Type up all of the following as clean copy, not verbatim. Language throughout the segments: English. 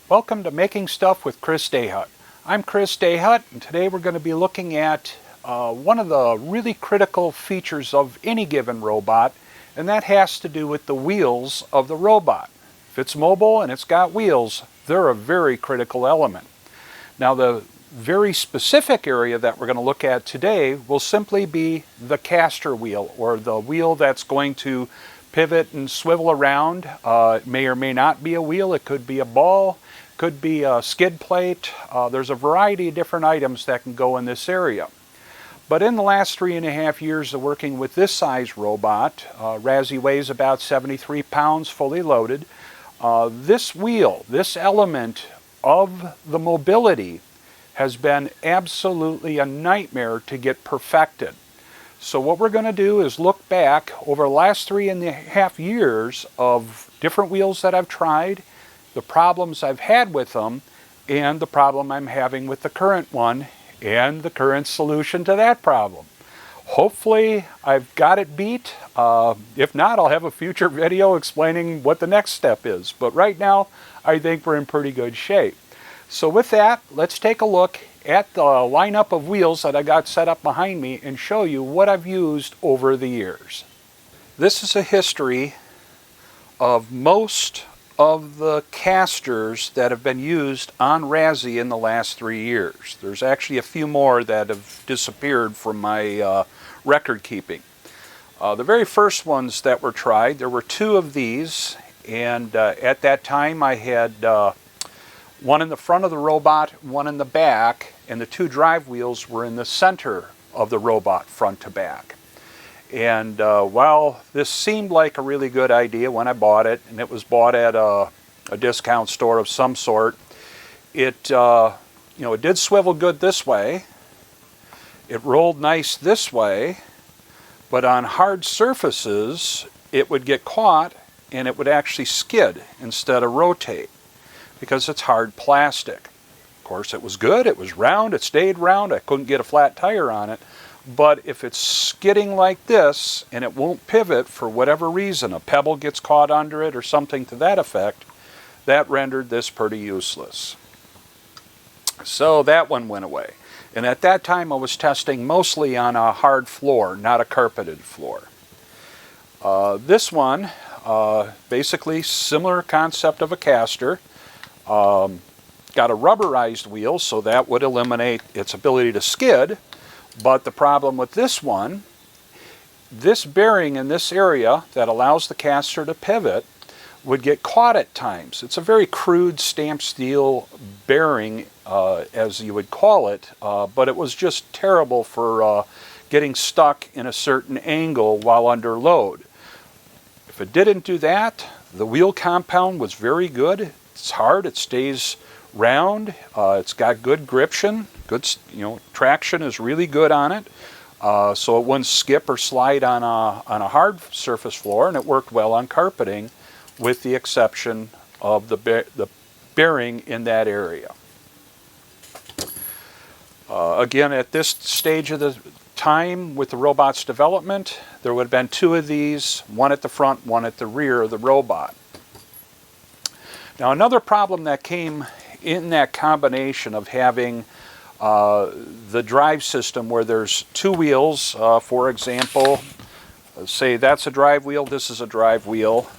Welcome to Making Stuff with Chris DeHut. I'm Chris DeHut, and today we're going to be looking at one of the really critical features of any given robot, and that has to do with the wheels of the robot. If it's mobile and it's got wheels, they're a very critical element. Now, the very specific area that we're going to look at today will simply be the caster wheel, or the wheel that's going to pivot and swivel around. It may or may not be a wheel. It could be a ball, could be a skid plate. There's a variety of different items that can go in this area. But in the last 3.5 years of working with this size robot, Razzy weighs about 73 pounds fully loaded. This wheel, this element of the mobility, has been absolutely a nightmare to get perfected. So what we're going to do is look back over the last 3.5 years of different wheels that I've tried, the problems I've had with them, and the problem I'm having with the current one, and the current solution to that problem. Hopefully I've got it beat. If not, I'll have a future video explaining what the next step is. But right now, I think we're in pretty good shape. So with that, let's take a look at the lineup of wheels that I got set up behind me and show you what I've used over the years. This is a history of most of the casters that have been used on Razzy in the last 3 years. There's actually a few more that have disappeared from my record keeping. The very first ones that were tried, there were 2 of these, and at that time I had one in the front of the robot, one in the back, and the 2 drive wheels were in the center of the robot, front to back. And while this seemed like a really good idea when I bought it, and it was bought at a discount store of some sort, it did swivel good this way, it rolled nice this way, but on hard surfaces it would get caught and it would actually skid instead of rotate, because it's hard plastic. Of course, it was good, it was round, it stayed round, I couldn't get a flat tire on it, but if it's skidding like this and it won't pivot for whatever reason, a pebble gets caught under it or something to that effect, that rendered this pretty useless. So that one went away. And at that time I was testing mostly on a hard floor, not a carpeted floor. This one, basically similar concept of a caster. Got a rubberized wheel, so that would eliminate its ability to skid. But the problem with this one, this bearing in this area that allows the caster to pivot would get caught at times. It's a very crude stamped steel bearing, as you would call it, but it was just terrible for getting stuck in a certain angle while under load. If it didn't do that, the wheel compound was very good. It's hard, it stays round, it's got good gription, good, traction is really good on it, so it wouldn't skip or slide on a hard surface floor, and it worked well on carpeting, with the exception of the bearing in that area. Again, at this stage of the time with the robot's development, there would have been 2 of these, one at the front, one at the rear of the robot. Now, another problem that came in that combination of having the drive system where there's 2 wheels, for example, say that's a drive wheel, this is a drive wheel,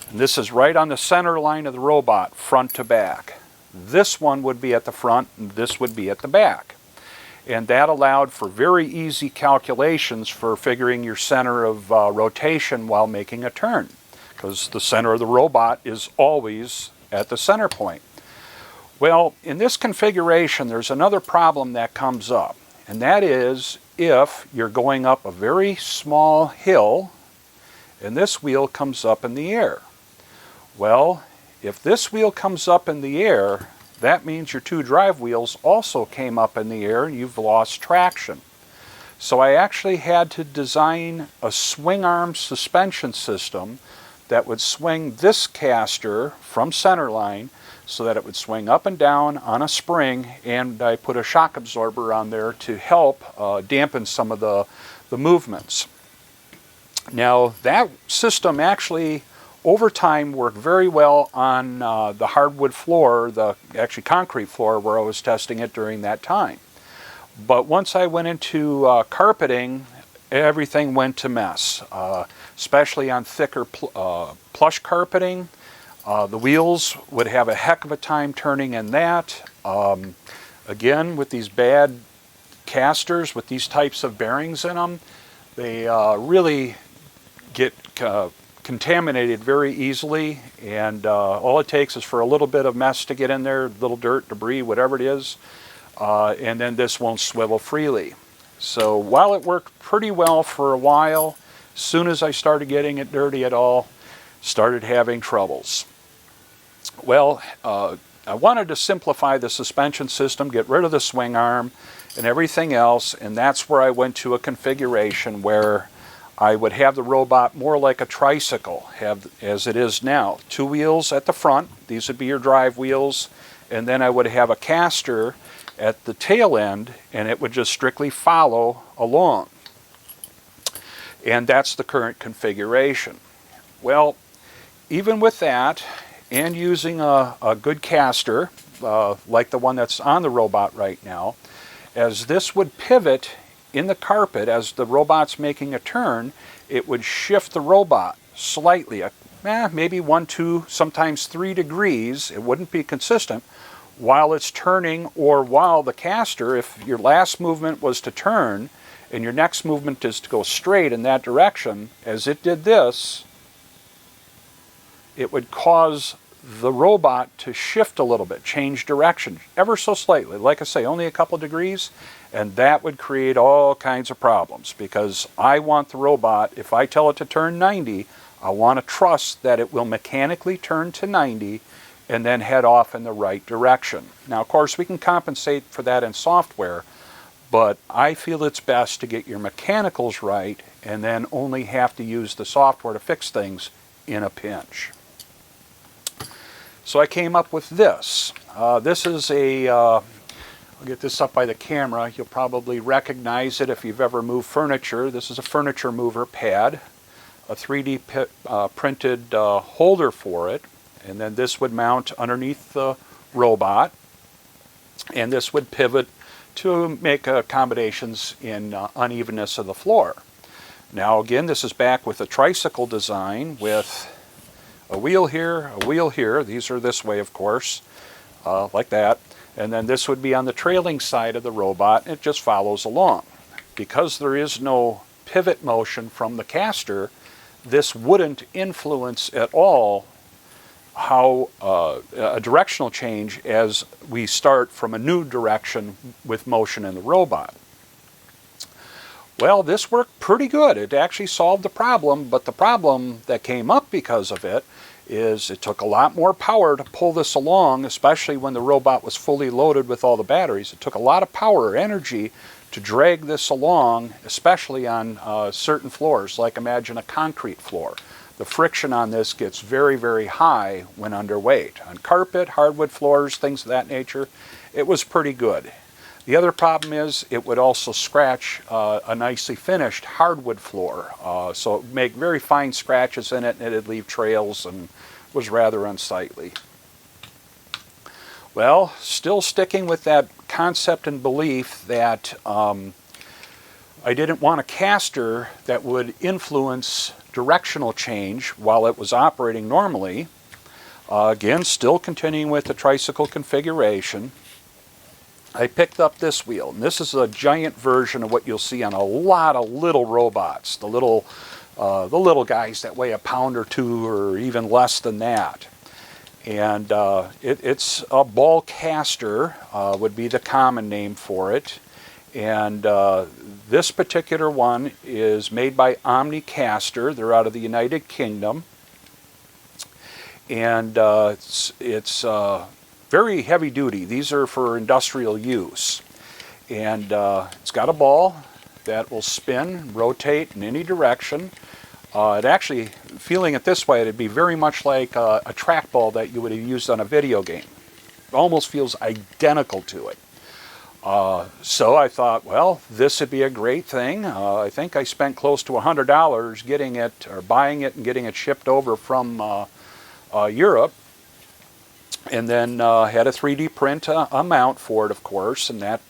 and this is right on the center line of the robot, front to back. This one would be at the front and this would be at the back. And that allowed for very easy calculations for figuring your center of rotation while making a turn, because the center of the robot is always at the center point. Well, in this configuration, there's another problem that comes up, and that is if you're going up a very small hill and this wheel comes up in the air. Well, if this wheel comes up in the air, that means your 2 drive wheels also came up in the air and you've lost traction. So I actually had to design a swing arm suspension system that would swing this caster from center line so that it would swing up and down on a spring, and I put a shock absorber on there to help dampen some of the movements. Now, that system actually over time worked very well on the hardwood floor, the actually concrete floor where I was testing it during that time. But once I went into carpeting, everything went to mess, especially on thicker plush carpeting. The wheels would have a heck of a time turning in that. Again, with these bad casters with these types of bearings in them, they really get contaminated very easily, and all it takes is for a little bit of mess to get in there, little dirt, debris, whatever it is, and then this won't swivel freely. So while it worked pretty well for a while, as soon as I started getting it dirty at all, started having troubles. Well, I wanted to simplify the suspension system, get rid of the swing arm and everything else, and that's where I went to a configuration where I would have the robot more like a tricycle, as it is now. 2 wheels at the front, these would be your drive wheels, and then I would have a caster at the tail end, and it would just strictly follow along. And that's the current configuration. Well, even with that, and using a good caster, like the one that's on the robot right now, as this would pivot in the carpet, as the robot's making a turn, it would shift the robot slightly, maybe 1, 2, sometimes 3 degrees. It wouldn't be consistent while it's turning, or while the caster, if your last movement was to turn and your next movement is to go straight in that direction, as it did this, it would cause the robot to shift a little bit, change direction, ever so slightly. Like I say, only a couple degrees, and that would create all kinds of problems, because I want the robot, if I tell it to turn 90, I want to trust that it will mechanically turn to 90 and then head off in the right direction. Now, of course, we can compensate for that in software, but I feel it's best to get your mechanicals right and then only have to use the software to fix things in a pinch. So I came up with this. This is a, I'll get this up by the camera. You'll probably recognize it if you've ever moved furniture. This is a furniture mover pad, a 3D printed holder for it, and then this would mount underneath the robot, and this would pivot to make accommodations in unevenness of the floor. Now again, this is back with a tricycle design with a wheel here, a wheel here. These are this way, of course, like that. And then this would be on the trailing side of the robot, and it just follows along. Because there is no pivot motion from the caster, this wouldn't influence at all how a directional change as we start from a new direction with motion in the robot. Well, this worked pretty good. It actually solved the problem, but the problem that came up because of it is it took a lot more power to pull this along, especially when the robot was fully loaded with all the batteries. It took a lot of power or energy to drag this along, especially on certain floors, like imagine a concrete floor. The friction on this gets very, very high when underweight. On carpet, hardwood floors, things of that nature, it was pretty good. The other problem is it would also scratch a nicely finished hardwood floor. So it would make very fine scratches in it, and it'd leave trails and was rather unsightly. Well, still sticking with that concept and belief that I didn't want a caster that would influence directional change while it was operating normally. Again, still continuing with the tricycle configuration, I picked up this wheel, and this is a giant version of what you'll see on a lot of little robots, the little guys that weigh a pound or 2 or even less than that. And it's a ball caster, would be the common name for it. And this particular one is made by Omnicaster. They're out of the United Kingdom. And it's very heavy duty. These are for industrial use. And it's got a ball that will spin, rotate in any direction. It actually, feeling it this way, it'd be very much like a trackball that you would have used on a video game. It almost feels identical to it. So I thought, well, this would be a great thing. I think I spent close to $100 getting it, or buying it and getting it shipped over from Europe. And then had a 3D print a mount for it, of course, and that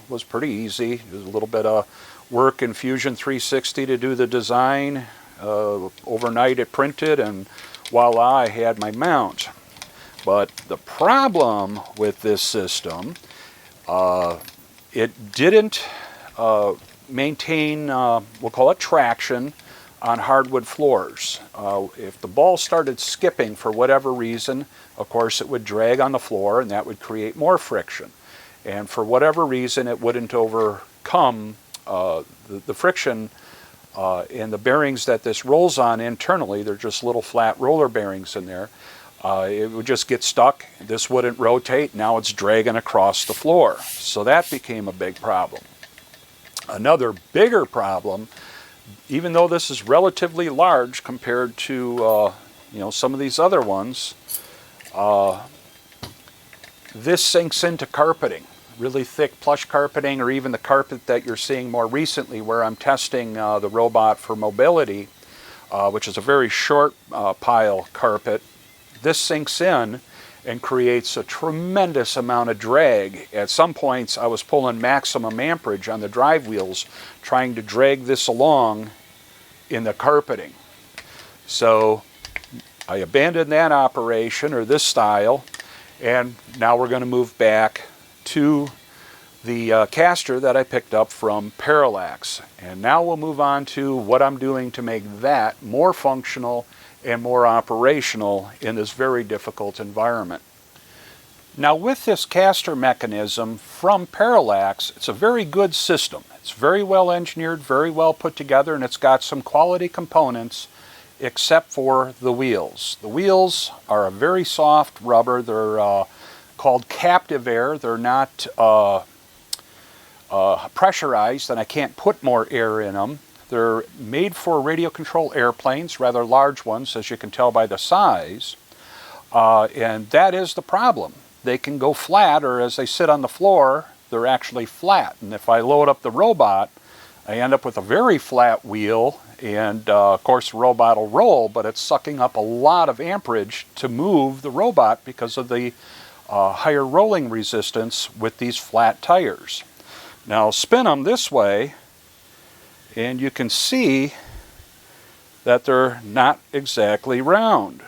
was pretty easy. It was a little bit of work in Fusion 360 to do the design. Overnight it printed, and voila, I had my mount. But the problem with this system, it didn't maintain, we'll call it traction, on hardwood floors. If the ball started skipping for whatever reason, of course it would drag on the floor and that would create more friction. And for whatever reason it wouldn't overcome the friction in the bearings that this rolls on internally. They're just little flat roller bearings in there. It would just get stuck. This wouldn't rotate. Now it's dragging across the floor. So that became a big problem. Another bigger problem, even though this is relatively large compared to some of these other ones, this sinks into carpeting, really thick plush carpeting, or even the carpet that you're seeing more recently where I'm testing the robot for mobility, which is a very short pile carpet. This sinks in and creates a tremendous amount of drag. At some points I was pulling maximum amperage on the drive wheels trying to drag this along in the carpeting. So I abandoned that operation, or this style, and now we're going to move back to the caster that I picked up from Parallax. And now we'll move on to what I'm doing to make that more functional and more operational in this very difficult environment. Now with this caster mechanism from Parallax, it's a very good system. It's very well engineered, very well put together, and it's got some quality components except for the wheels. The wheels are a very soft rubber. They're called captive air. They're not pressurized, and I can't put more air in them. They're made for radio control airplanes, rather large ones, as you can tell by the size. And that is the problem. They can go flat, or as they sit on the floor, they're actually flat. And if I load up the robot, I end up with a very flat wheel, and of course the robot will roll, but it's sucking up a lot of amperage to move the robot because of the higher rolling resistance with these flat tires. Now spin them this way, and you can see that they're not exactly round.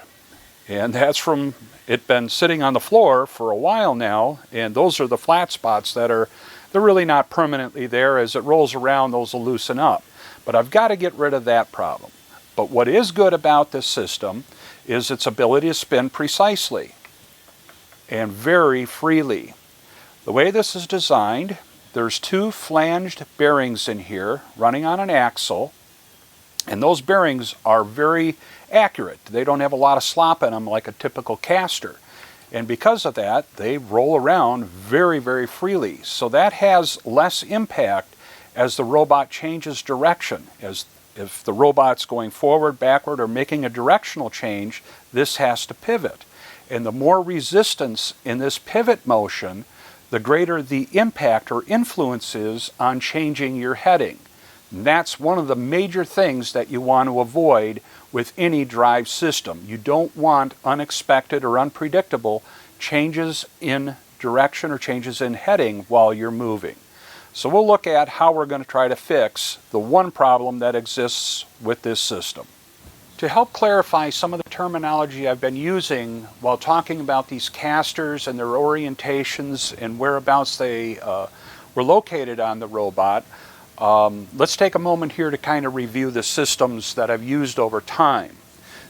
And that's from it been sitting on the floor for a while now, and those are the flat spots they're really not permanently there. As it rolls around, those will loosen up. But I've got to get rid of that problem. But what is good about this system is its ability to spin precisely and very freely. The way this is designed, there's two flanged bearings in here running on an axle, and those bearings are very accurate. They don't have a lot of slop in them like a typical caster. And because of that, they roll around very, very freely. So that has less impact as the robot changes direction. As if the robot's going forward, backward, or making a directional change, this has to pivot. And the more resistance in this pivot motion, the greater the impact or influence is on changing your heading. And that's one of the major things that you want to avoid with any drive system. You don't want unexpected or unpredictable changes in direction or changes in heading while you're moving. So we'll look at how we're going to try to fix the one problem that exists with this system. To help clarify some of the terminology I've been using while talking about these casters and their orientations and whereabouts they were located on the robot, let's take a moment here to kind of review the systems that I've used over time.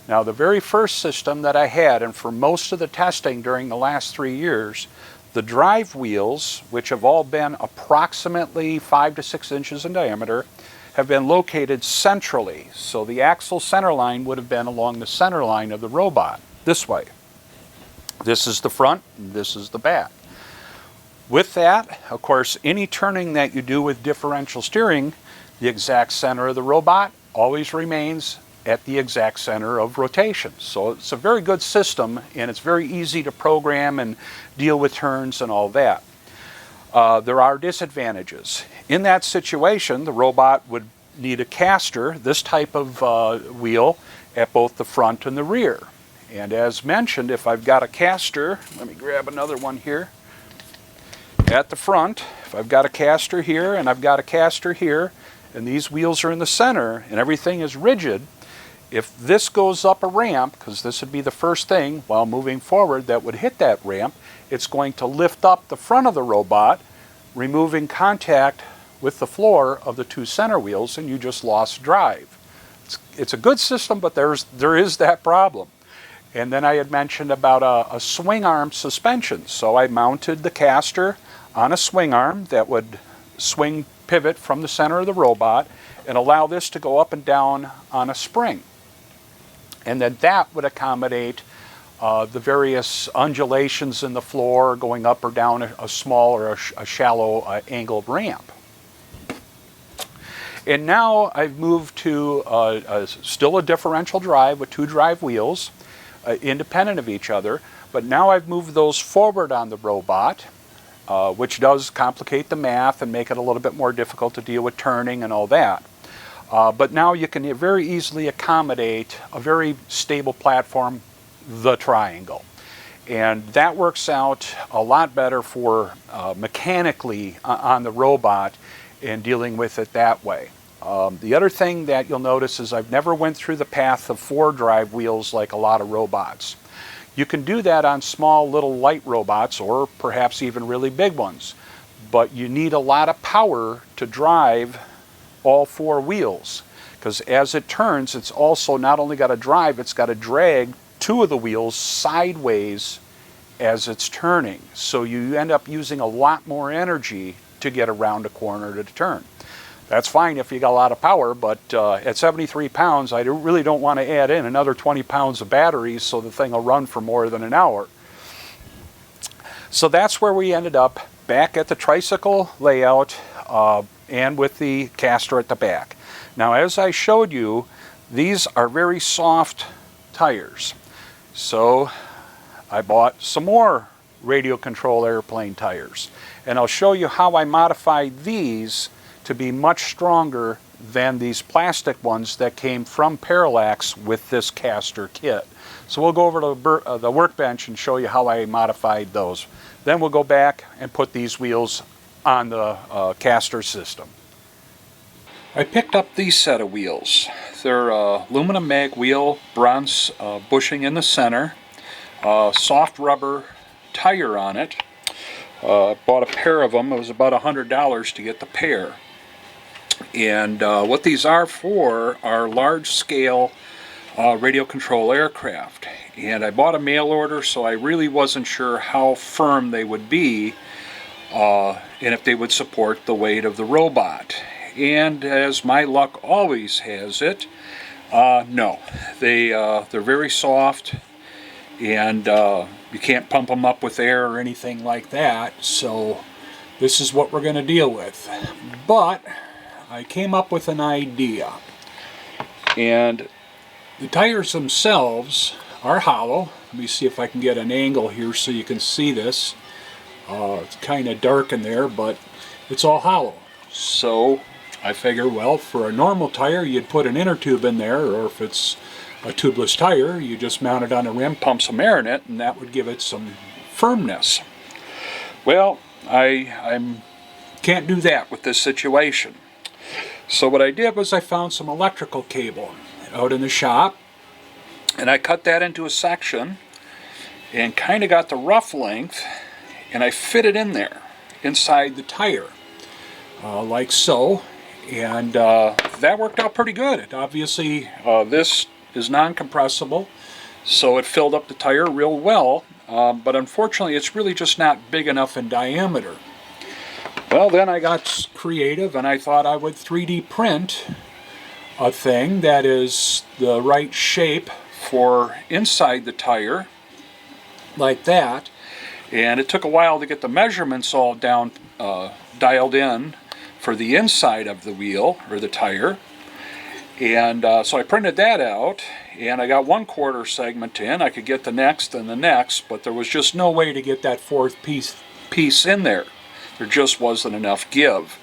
Now, the very first system that I had, and for most of the testing during the last 3 years, the drive wheels, which have all been approximately 5 to 6 inches in diameter, have been located centrally. So the axle center line would have been along the center line of the robot, this way. This is the front, and this is the back. With that, of course, any turning that you do with differential steering, the exact center of the robot always remains at the exact center of rotation. So it's a very good system, and it's very easy to program and deal with turns and all that. there are disadvantages. In that situation, the robot would need a caster, this type of wheel, at both the front and the rear. And as mentioned, if I've got a caster, let me grab another one here, at the front, if I've got a caster here and I've got a caster here, and these wheels are in the center and everything is rigid, if this goes up a ramp, because this would be the first thing while moving forward that would hit that ramp, it's going to lift up the front of the robot, removing contact with the floor of the two center wheels, and you just lost drive. It's a good system, but there is that problem. And then I had mentioned about a swing arm suspension. So I mounted the caster on a swing arm that would swing pivot from the center of the robot and allow this to go up and down on a spring. And then that would accommodate the various undulations in the floor going up or down a small or a shallow angled ramp. And now I've moved to still a differential drive with two drive wheels, independent of each other, but now I've moved those forward on the robot, which does complicate the math and make it a little bit more difficult to deal with turning and all that. But now you can very easily accommodate a very stable platform, the triangle. And that works out a lot better for mechanically on the robot and dealing with it that way. The other thing that you'll notice is I've never went through the path of 4 drive wheels like a lot of robots. You can do that on small little light robots or perhaps even really big ones, but you need a lot of power to drive all 4 wheels, because as it turns, it's also not only got to drive, it's got to drag 2 of the wheels sideways as it's turning. So you end up using a lot more energy to get around a corner to turn. That's fine if you got a lot of power, but at 73 pounds, I really don't want to add in another 20 pounds of batteries so the thing will run for more than an hour. So that's where we ended up, back at the tricycle layout and with the caster at the back. Now, as I showed you, these are very soft tires. So I bought some more radio control airplane tires. And I'll show you how I modified these to be much stronger than these plastic ones that came from Parallax with this caster kit. So we'll go over to the workbench and show you how I modified those. Then we'll go back and put these wheels on the caster system. I picked up these set of wheels. They're aluminum mag wheel, bronze bushing in the center, soft rubber tire on it. Bought a pair of them. It was about $100 to get the pair. And what these are for are large-scale radio control aircraft. And I bought a mail order, so I really wasn't sure how firm they would be and if they would support the weight of the robot. And as my luck always has it, no. They're very soft, and you can't pump them up with air or anything like that. So this is what we're going to deal with. But I came up with an idea. And the tires themselves are hollow. Let me see if I can get an angle here so you can see this. It's kind of dark in there, but it's all hollow. So I figure, well, for a normal tire, you'd put an inner tube in there, or if it's a tubeless tire, you just mount it on a rim, pump some air in it, and that would give it some firmness. Well, I can't do that with this situation. So what I did was I found some electrical cable out in the shop, and I cut that into a section and kind of got the rough length, and I fit it in there inside the tire like so, and that worked out pretty good. It obviously this is non-compressible, so it filled up the tire real well, but unfortunately it's really just not big enough in diameter. Well, then I got creative and I thought I would 3D print a thing that is the right shape for inside the tire, like that. And it took a while to get the measurements all down, dialed in for the inside of the wheel, or the tire. And so I printed that out, and I got 1/4 segment in. I could get the next and the next, but there was just no way to get that 4th piece in there. There just wasn't enough give.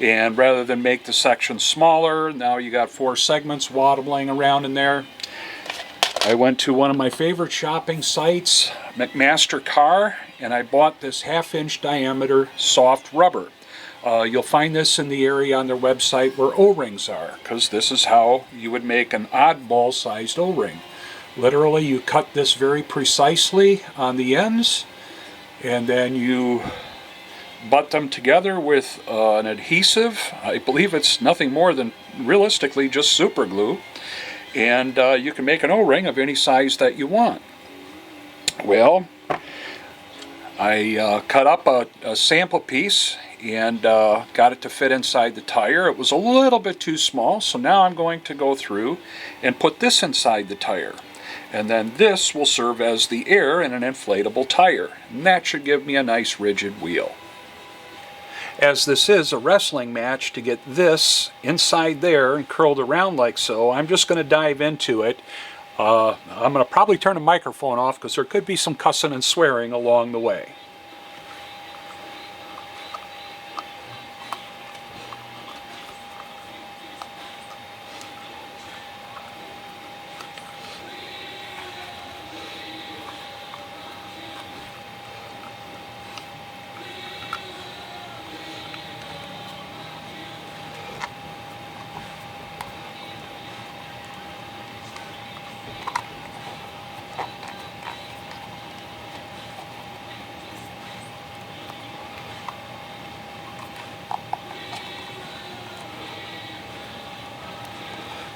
And rather than make the section smaller, now you got 4 segments waddling around in there. I went to one of my favorite shopping sites, McMaster Car, and I bought this 1/2-inch diameter soft rubber. You'll find this in the area on their website where O-rings are, because this is how you would make an oddball sized O-ring. Literally, you cut this very precisely on the ends, and then you butt them together with an adhesive. I believe it's nothing more than, realistically, just super glue. And you can make an O-ring of any size that you want. Well, I cut up a sample piece and got it to fit inside the tire. It was a little bit too small, so now I'm going to go through and put this inside the tire. And then this will serve as the air in an inflatable tire. And that should give me a nice rigid wheel. As this is a wrestling match, to get this inside there and curled around like so, I'm just going to dive into it. I'm going to probably turn the microphone off because there could be some cussing and swearing along the way.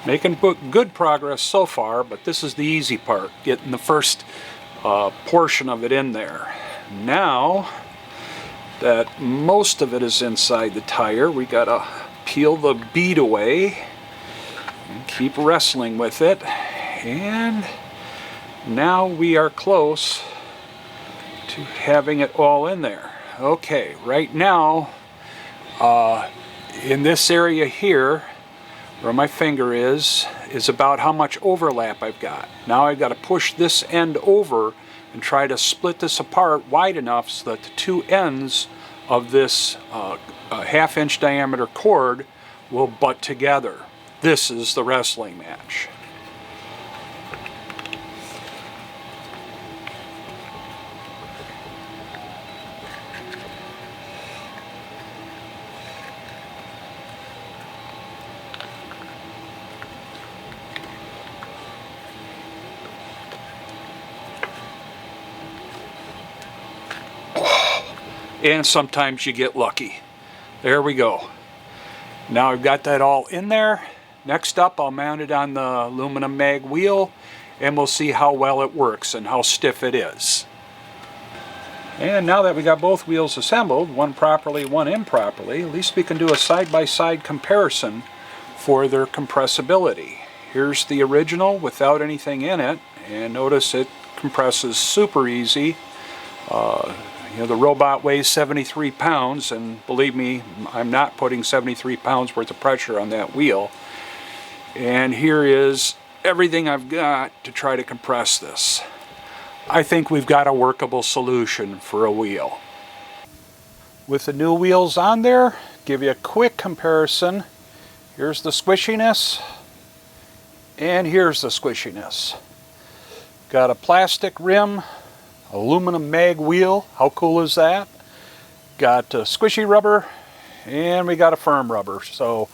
Making good progress so far, but this is the easy part, getting the first portion of it in there. Now that most of it is inside the tire, we gotta peel the bead away and keep wrestling with it. And now we are close to having it all in there. Okay, right now in this area here where my finger is about how much overlap I've got. Now I've got to push this end over and try to split this apart wide enough so that the two ends of this 1/2-inch diameter cord will butt together. This is the wrestling match. And sometimes you get lucky. There we go. Now I've got that all in there. Next up, I'll mount it on the aluminum mag wheel and we'll see how well it works and how stiff it is. And now that we got both wheels assembled, one properly, one improperly, at least we can do a side-by-side comparison for their compressibility. Here's the original without anything in it, and notice it compresses super easy. You know, the robot weighs 73 pounds, and believe me, I'm not putting 73 pounds worth of pressure on that wheel. And here is everything I've got to try to compress this. I think we've got a workable solution for a wheel. With the new wheels on there, give you a quick comparison. Here's the squishiness, and here's the squishiness. Got a plastic rim, aluminum mag wheel. How cool is that? Got squishy rubber, and we got a firm rubber. So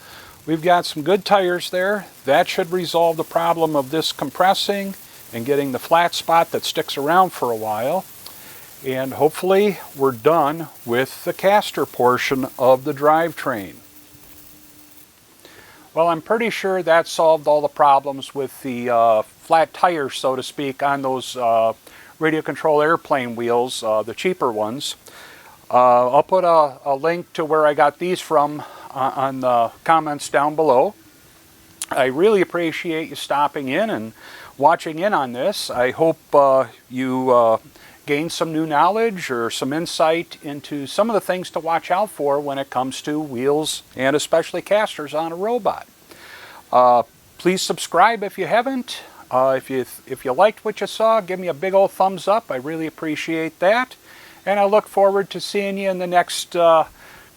we've got some good tires there. That should resolve the problem of this compressing and getting the flat spot that sticks around for a while. And hopefully we're done with the caster portion of the drivetrain. Well, I'm pretty sure that solved all the problems with the flat tires, so to speak, on those radio control airplane wheels, the cheaper ones. I'll put a link to where I got these from on the comments down below. I really appreciate you stopping in and watching in on this. I hope you gain some new knowledge or some insight into some of the things to watch out for when it comes to wheels and especially casters on a robot. Please subscribe if you haven't. If you liked what you saw, give me a big old thumbs up. I really appreciate that. and I look forward to seeing you in the next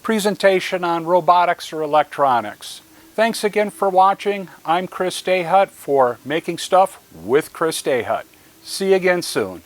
presentation on robotics or electronics. Thanks again for watching. I'm Chris DeHut for Making Stuff with Chris DeHut. See you again soon.